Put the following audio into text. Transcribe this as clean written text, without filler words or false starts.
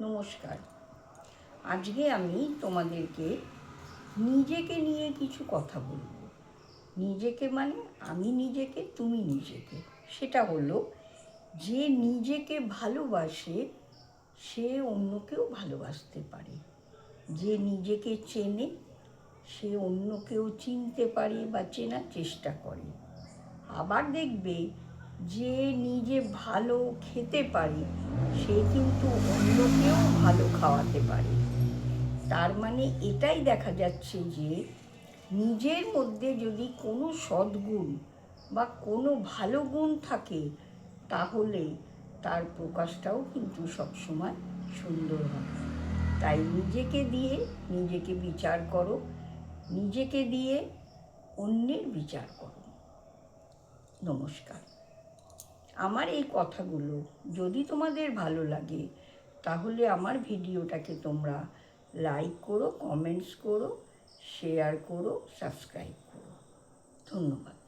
নমস্কার। আজকে আমি তোমাদেরকে নিজেকে নিয়ে কিছু কথা বলবো। নিজেকে মানে আমি নিজেকে, তুমি নিজেকে। সেটা হলো যে নিজেকে ভালোবাসে সে অন্যকেও ভালোবাসতে পারে। যে নিজেকে চেনে সে অন্যকেও চিনতে পারে বা চেনার চেষ্টা করে। আবার দেখবে যে নিজে ভালো খেতে পারে সে কিন্তু অন্যকেও ভালো খাওয়াতে পারে। তার মানে এটাই দেখা যাচ্ছে যে নিজের মধ্যে যদি কোনো সদ্গুণ বা কোনো ভালো গুণ থাকে তাহলে তার প্রকাশটাও কিন্তু সবসময় সুন্দর হয়। তাই নিজেকে দিয়ে নিজেকে বিচার করো, নিজেকে দিয়ে অন্যের বিচার করো। নমস্কার। আমার এই কথাগুলো যদি তোমাদের ভালো লাগে তাহলে আমার ভিডিওটাকে তোমরা লাইক করো, কমেন্টস করো, শেয়ার করো, সাবস্ক্রাইব করো। ধন্যবাদ।